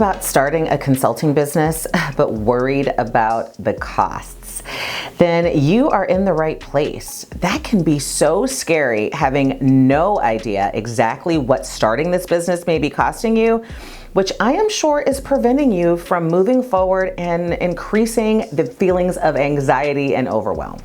about starting a consulting business but worried about the costs? Then you are in the right place. That can be so scary, having no idea exactly what starting this business may be costing you, which I am sure is preventing you from moving forward and increasing the feelings of anxiety and overwhelm.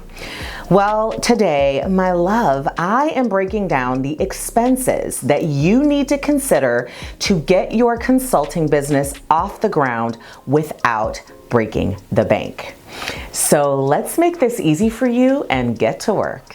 Well, today, my love, I am breaking down the expenses that you need to consider to get your consulting business off the ground without breaking the bank. So let's make this easy for you and get to work.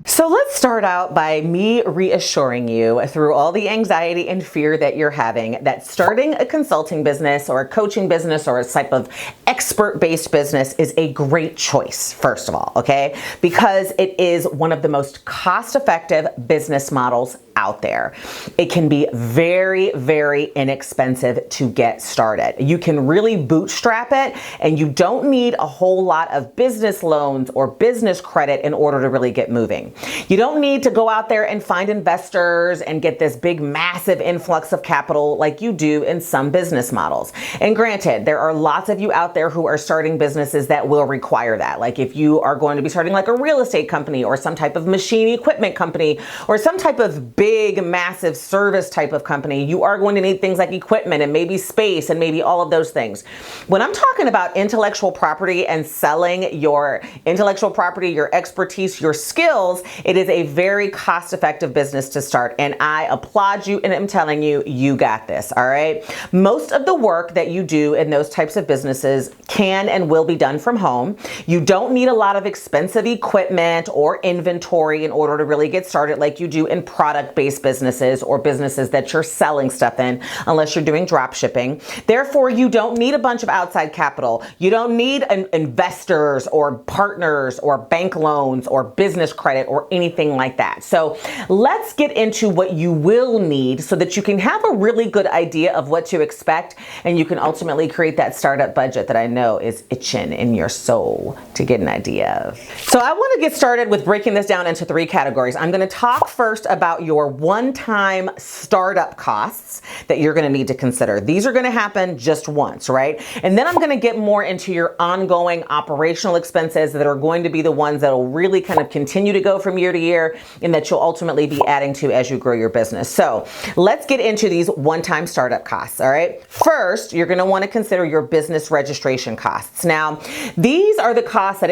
So let's start out by me reassuring you through all the anxiety and fear that you're having that starting a consulting business or a coaching business or a type of expert-based business is a great choice, first of all, okay? Because it is one of the most cost-effective business models out there. It can be very, very inexpensive to get started. You can really bootstrap it, and you don't need a whole lot of business loans or business credit in order to really get moving. You don't need to go out there and find investors and get this big, massive influx of capital like you do in some business models. And granted, there are lots of you out there who are starting businesses that will require that. Like if you are going to be starting like a real estate company or some type of machine equipment company or some type of big, massive service type of company, you are going to need things like equipment and maybe space and maybe all of those things. When I'm talking about intellectual property and selling your intellectual property, your expertise, your skills, it is a very cost-effective business to start, and I applaud you and I'm telling you, you got this, all right? Most of the work that you do in those types of businesses can and will be done from home. You don't need a lot of expensive equipment or inventory in order to really get started like you do in product-based businesses or businesses that you're selling stuff in, unless you're doing drop shipping. Therefore, you don't need a bunch of outside capital. You don't need investors or partners or bank loans or business credit or anything like that. So let's get into what you will need so that you can have a really good idea of what to expect, and you can ultimately create that startup budget that I know is itching in your soul to get an idea of. So I want to get started with breaking this down into 3 categories. I'm going to talk first about your one-time startup costs that you're going to need to consider. These are going to happen just once, right? And then I'm going to get more into your ongoing operational expenses that are going to be the ones that will really kind of continue to go from year to year and that you'll ultimately be adding to as you grow your business. So let's get into these one-time startup costs, all right? First, you're going to want to consider your business registration costs. Now, these are the costs that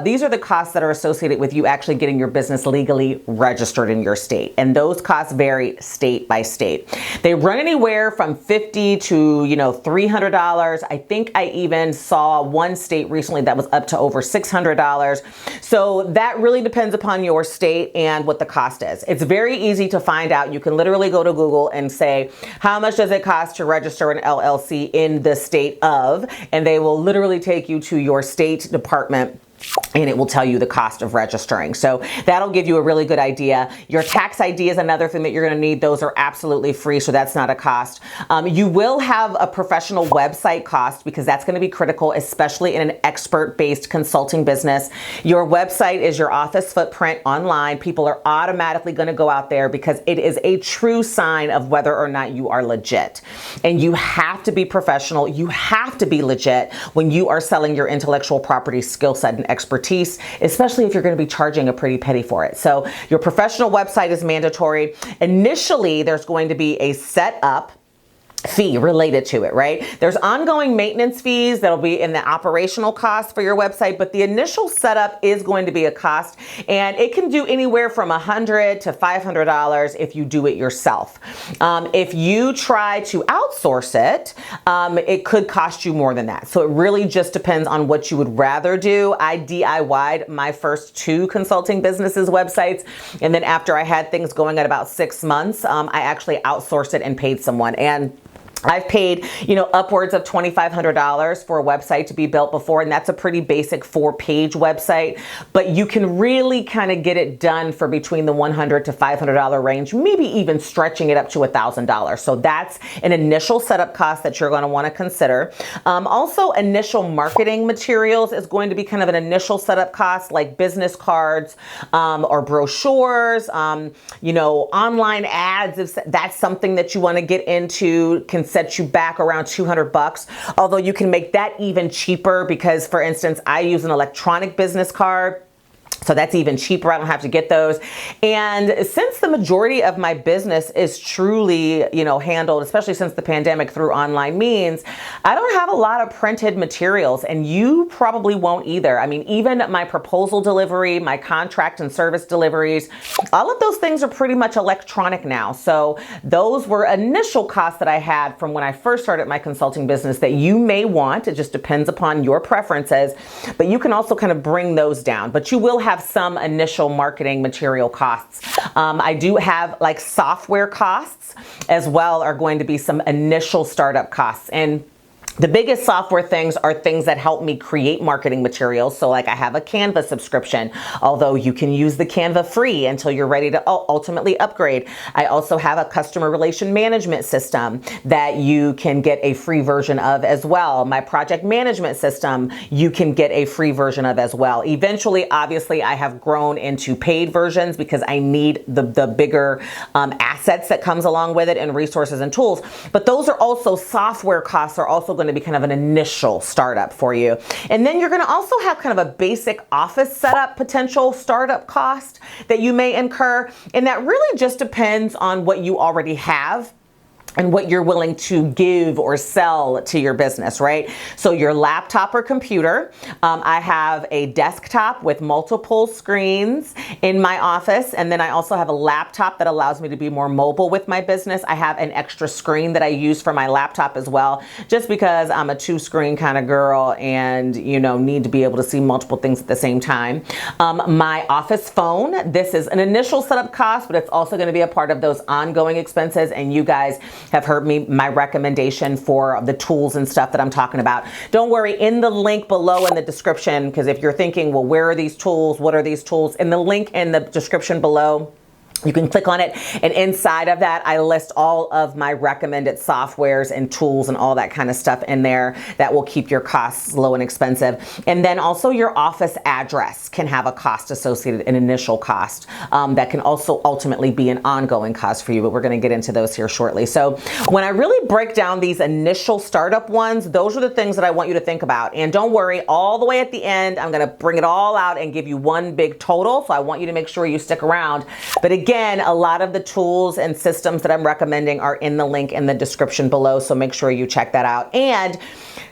these are the costs that are associated with you actually getting your business legally registered in your state. And those costs vary state by state. They run anywhere from $50 to, $300. I think I even saw one state recently that was up to over $600. So that really depends upon your state and what the cost is. It's very easy to find out. You can literally go to Google and say, how much does it cost to register an LLC in the state of, and they will literally take you to your state department and it will tell you the cost of registering. So that'll give you a really good idea. Your tax ID is another thing that you're going to need. Those are absolutely free, so that's not a cost. You will have a professional website cost because that's going to be critical, especially in an expert-based consulting business. Your website is your office footprint online. People are automatically going to go out there because it is a true sign of whether or not you are legit. And you have to be professional. You have to be legit when you are selling your intellectual property skill set and expertise, especially if you're going to be charging a pretty penny for it. So your professional website is mandatory. Initially, there's going to be a setup fee related to it, right? There's ongoing maintenance fees that'll be in the operational cost for your website, but the initial setup is going to be a cost, and it can do anywhere from $100 to $500 if you do it yourself. If you try to outsource it, it could cost you more than that. So it really just depends on what you would rather do. I DIY'd my first 2 consulting businesses websites, and then after I had things going at about 6 months, I actually outsourced it and paid someone. And I've paid, upwards of $2,500 for a website to be built before, and that's a pretty basic 4-page website, but you can really kind of get it done for between the $100 to $500 range, maybe even stretching it up to $1,000. So that's an initial setup cost that you're going to want to consider. Also, initial marketing materials is going to be kind of an initial setup cost, like business cards or brochures, online ads. If that's something that you want to get into, can set you back around $200, although you can make that even cheaper because, for instance, I use an electronic business card. So that's even cheaper. I don't have to get those. And since the majority of my business is truly, handled, especially since the pandemic, through online means, I don't have a lot of printed materials, and you probably won't either. I mean, even my proposal delivery, my contract and service deliveries, all of those things are pretty much electronic now. So those were initial costs that I had from when I first started my consulting business that you may want. It just depends upon your preferences, but you can also kind of bring those down. But you will have some initial marketing material costs. I do have like software costs as well, are going to be some initial startup costs. And the biggest software things are things that help me create marketing materials. So like I have a Canva subscription, although you can use the Canva free until you're ready to ultimately upgrade. I also have a customer relation management system that you can get a free version of as well. My project management system, you can get a free version of as well. Eventually, obviously, I have grown into paid versions because I need the bigger assets that comes along with it and resources and tools. But those are also software costs, are also going to be kind of an initial startup for you. And then you're going to also have kind of a basic office setup potential startup cost that you may incur. And that really just depends on what you already have and what you're willing to give or sell to your business, right? So your laptop or computer, I have a desktop with multiple screens in my office. And then I also have a laptop that allows me to be more mobile with my business. I have an extra screen that I use for my laptop as well, just because I'm a 2-screen kind of girl and, need to be able to see multiple things at the same time. My office phone, this is an initial setup cost, but it's also going to be a part of those ongoing expenses. And you guys have heard my recommendation for the tools and stuff that I'm talking about. Don't worry, in the link below in the description, because if you're thinking, well, where are these tools? What are these tools? In the link in the description below, you can click on it, and inside of that, I list all of my recommended softwares and tools and all that kind of stuff in there that will keep your costs low and expensive. And then also your office address can have a cost associated, an initial cost that can also ultimately be an ongoing cost for you, but we're going to get into those here shortly. So when I really break down these initial startup ones, those are the things that I want you to think about. And don't worry, all the way at the end, I'm going to bring it all out and give you one big total. So I want you to make sure you stick around. But again, a lot of the tools and systems that I'm recommending are in the link in the description below, so make sure you check that out. And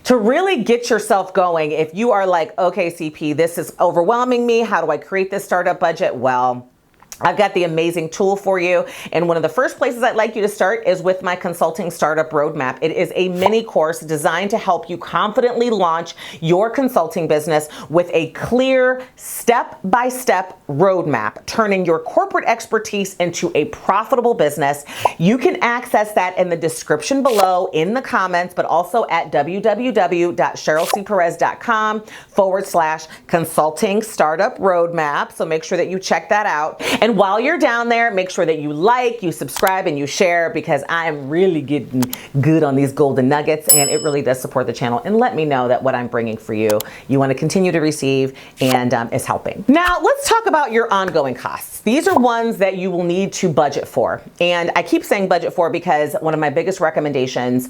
to really get yourself going, if you are like, okay, CP, this is overwhelming me, how do I create this startup budget? Well, I've got the amazing tool for you. And one of the first places I'd like you to start is with my Consulting Startup Roadmap. It is a mini course designed to help you confidently launch your consulting business with a clear step-by-step roadmap, turning your corporate expertise into a profitable business. You can access that in the description below, in the comments, but also at www.cherylcperez.com/consulting startup roadmap. So make sure that you check that out. And while you're down there, make sure that you like, you subscribe, and you share, because I'm really getting good on these golden nuggets, and it really does support the channel. And let me know that what I'm bringing for you, you want to continue to receive and is helping. Now, let's talk about your ongoing costs. These are ones that you will need to budget for. And I keep saying budget for because one of my biggest recommendations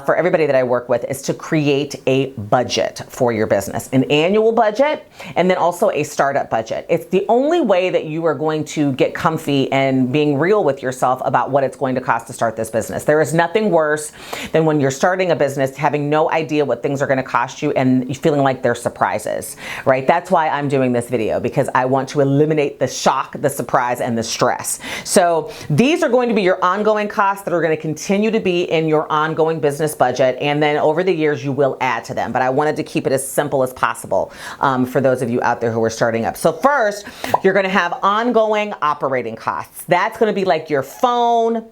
for everybody that I work with is to create a budget for your business, an annual budget, and then also a startup budget. It's the only way that you are going to get comfy and being real with yourself about what it's going to cost to start this business. There is nothing worse than when you're starting a business, having no idea what things are going to cost you and feeling like they're surprises, right? That's why I'm doing this video, because I want to eliminate the shock, the surprise, and the stress. So these are going to be your ongoing costs that are going to continue to be in your ongoing business budget. And then over the years, you will add to them. But I wanted to keep it as simple as possible for those of you out there who are starting up. So first, you're going to have ongoing operating costs. That's going to be like your phone,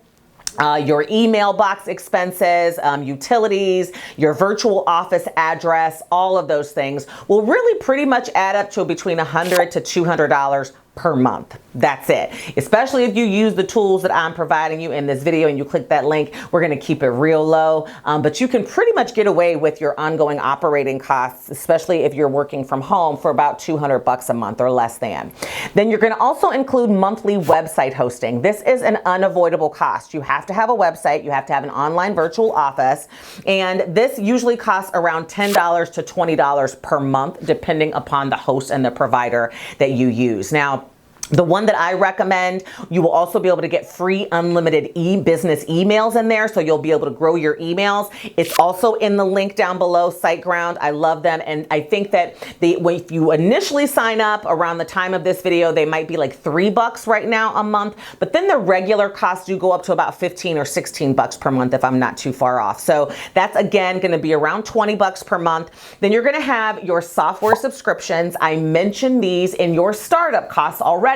your email box expenses, utilities, your virtual office address, all of those things will really pretty much add up to between $100 to $200 per month. That's it. Especially if you use the tools that I'm providing you in this video and you click that link, we're going to keep it real low. But you can pretty much get away with your ongoing operating costs, especially if you're working from home, for about $200 a month or less than. Then you're going to also include monthly website hosting. This is an unavoidable cost. You have to have a website. You have to have an online virtual office. And this usually costs around $10 to $20 per month, depending upon the host and the provider that you use. Now, the one that I recommend, you will also be able to get free unlimited business emails in there, so you'll be able to grow your emails. It's also in the link down below, SiteGround. I love them, and I think that if you initially sign up around the time of this video, they might be like $3 right now a month, but then the regular costs do go up to about 15 or 16 bucks per month if I'm not too far off. So that's again going to be around 20 bucks per month. Then you're going to have your software subscriptions. I mentioned these in your startup costs already,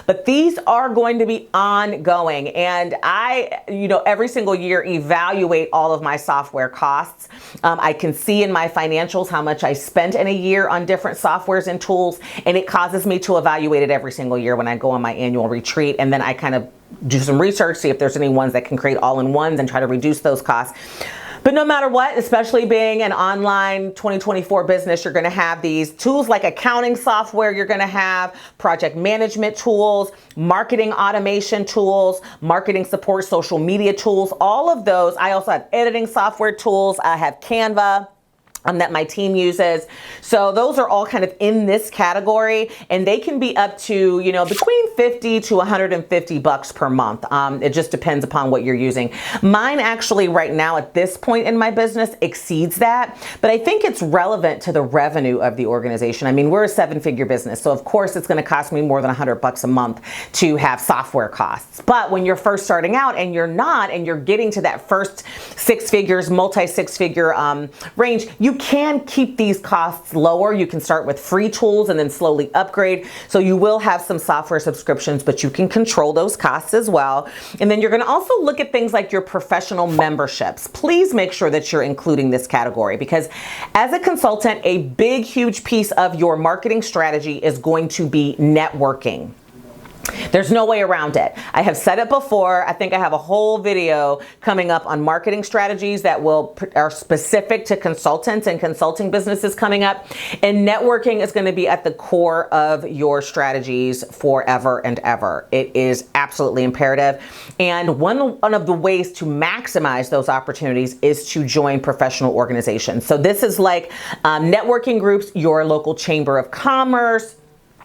but these are going to be ongoing. And I, every single year evaluate all of my software costs. I can see in my financials how much I spent in a year on different softwares and tools, and it causes me to evaluate it every single year when I go on my annual retreat. And then I kind of do some research, see if there's any ones that can create all-in-ones and try to reduce those costs. But no matter what, especially being an online 2024 business, you're going to have these tools like accounting software. You're going to have project management tools, marketing automation tools, marketing support, social media tools, all of those. I also have editing software tools. I have Canva that my team uses. So those are all kind of in this category, and they can be up to, between 50 to 150 bucks per month. It just depends upon what you're using. Mine actually right now at this point in my business exceeds that, but I think it's relevant to the revenue of the organization. I mean, we're a 7-figure business, so of course it's going to cost me more than 100 bucks a month to have software costs. But when you're first starting out and you're getting to that first 6 figures, multi-6 figure range, you can keep these costs lower. You can start with free tools and then slowly upgrade. So you will have some software subscriptions, but you can control those costs as well. And then you're going to also look at things like your professional memberships. Please make sure that you're including this category, because as a consultant, a big, huge piece of your marketing strategy is going to be networking. There's no way around it. I have said it before. I think I have a whole video coming up on marketing strategies that are specific to consultants and consulting businesses coming up. And networking is going to be at the core of your strategies forever and ever. It is absolutely imperative. And one of the ways to maximize those opportunities is to join professional organizations. So this is like networking groups, your local chamber of commerce.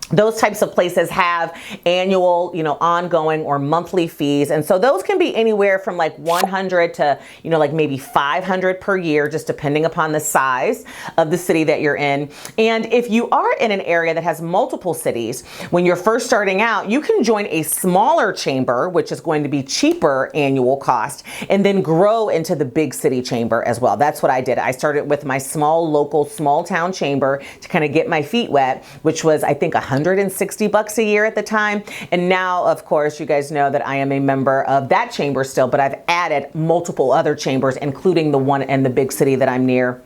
Those types of places have annual, ongoing or monthly fees. And so those can be anywhere from like 100 to, like maybe 500 per year, just depending upon the size of the city that you're in. And if you are in an area that has multiple cities, when you're first starting out, you can join a smaller chamber, which is going to be cheaper annual cost, and then grow into the big city chamber as well. That's what I did. I started with my small town chamber to kind of get my feet wet, which was, I think, $160 a year at the time. And now, of course, you guys know that I am a member of that chamber still, but I've added multiple other chambers, including the one in the big city that I'm near,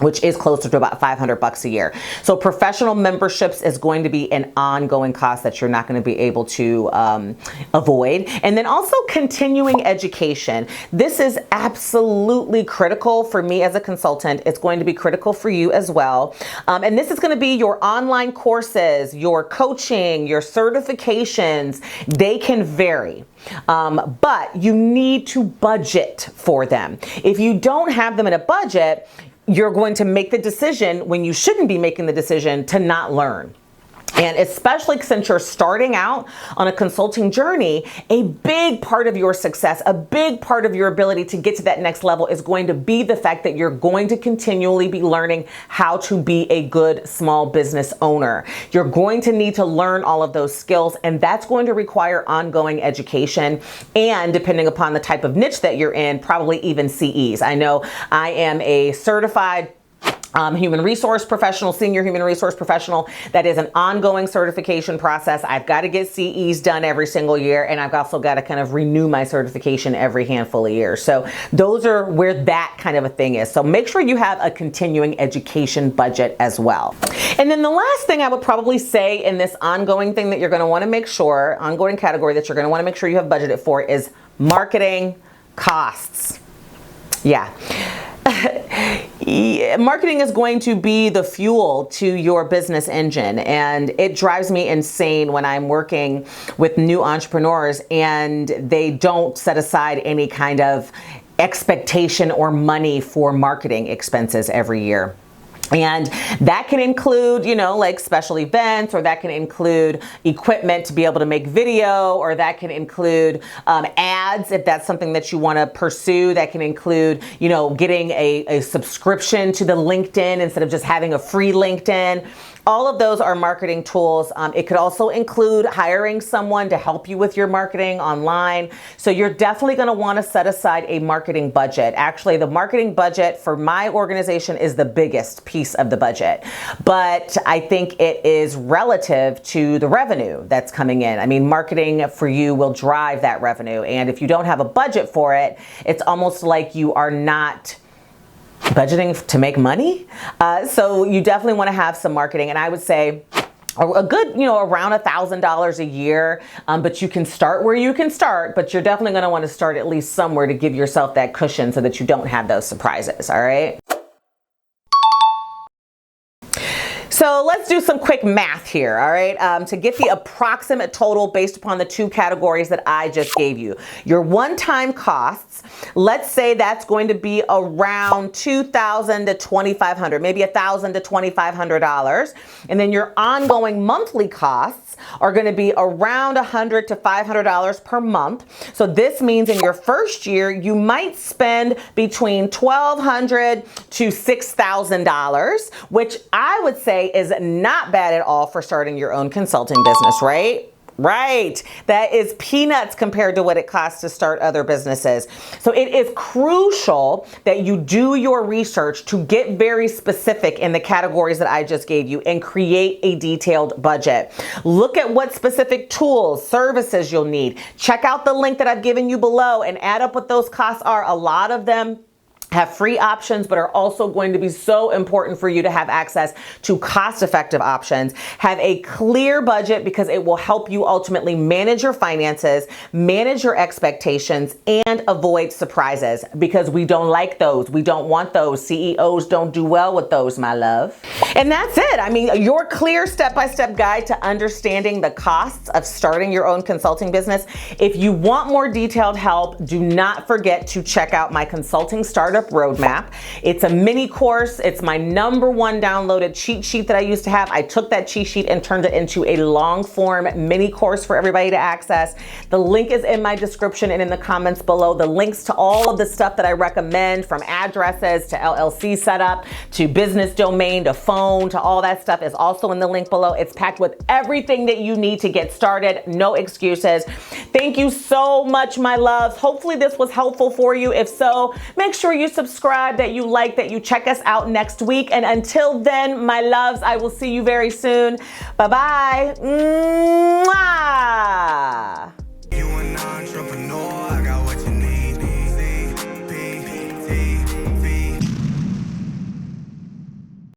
which is closer to about $500 a year. So professional memberships is going to be an ongoing cost that you're not going to be able to avoid. And then also continuing education. This is absolutely critical for me as a consultant. It's going to be critical for you as well. And this is going to be your online courses, your coaching, your certifications. They can vary. But you need to budget for them. If you don't have them in a budget, you're going to make the decision when you shouldn't be making the decision to not learn. And especially since you're starting out on a consulting journey, a big part of your success, a big part of your ability to get to that next level is going to be the fact that you're going to continually be learning how to be a good small business owner. You're going to need to learn all of those skills, and that's going to require ongoing education, and depending upon the type of niche that you're in, probably even CEs. I know I am a certified human resource professional, senior human resource professional. That is an ongoing certification process. I've got to get CEs done every single year, and I've also got to kind of renew my certification every handful of years. So those are where that kind of a thing is. So make sure you have a continuing education budget as well. And then the last thing I would probably say in this ongoing thing that you're going to want to make sure, ongoing category that you're going to want to make sure you have budgeted for, is marketing costs. Yeah. Marketing is going to be the fuel to your business engine, and it drives me insane when I'm working with new entrepreneurs and they don't set aside any kind of expectation or money for marketing expenses every year. And that can include, like special events, or that can include equipment to be able to make video, or that can include ads if that's something that you want to pursue. That can include, getting a subscription to the LinkedIn instead of just having a free LinkedIn. All of those are marketing tools. It could also include hiring someone to help you with your marketing online. So you're definitely going to want to set aside a marketing budget. Actually, the marketing budget for my organization is the biggest piece of the budget, but I think it is relative to the revenue that's coming in. I mean, marketing for you will drive that revenue. And if you don't have a budget for it, it's almost like you are not budgeting to make money. So you definitely want to have some marketing. And I would say a good, around $1,000 a year. But you can start where you can start, but you're definitely going to want to start at least somewhere to give yourself that cushion so that you don't have those surprises. All right. So let's do some quick math here, all right, to get the approximate total based upon the two categories that I just gave you. Your one-time costs, let's say that's going to be around $2,000 to $2,500, maybe $1,000 to $2,500. And then your ongoing monthly costs are going to be around $100 to $500 per month. So this means in your first year, you might spend between $1,200 to $6,000, which I would say is not bad at all for starting your own consulting business, right? Right. That is peanuts compared to what it costs to start other businesses. So it is crucial that you do your research to get very specific in the categories that I just gave you and create a detailed budget. Look at what specific tools, services you'll need. Check out the link that I've given you below and add up what those costs are. A lot of them have free options, but are also going to be so important for you to have access to cost-effective options. Have a clear budget because it will help you ultimately manage your finances, manage your expectations, and avoid surprises because we don't like those. We don't want those. CEOs don't do well with those, my love. And that's it. I mean, your clear step-by-step guide to understanding the costs of starting your own consulting business. If you want more detailed help, do not forget to check out my Consulting Startup Roadmap. It's a mini course. It's my #1 downloaded cheat sheet that I used to have. I took that cheat sheet and turned it into a long form mini course for everybody to access. The link is in my description and in the comments below. The links to all of the stuff that I recommend, from addresses to LLC setup to business domain to phone to all that stuff, is also in the link below. It's packed with everything that you need to get started. No excuses. Thank you so much, my loves. Hopefully this was helpful for you. If so, make sure you subscribe, that you like, that you check us out next week. And until then, my loves, I will see you very soon. Bye-bye. Mwah!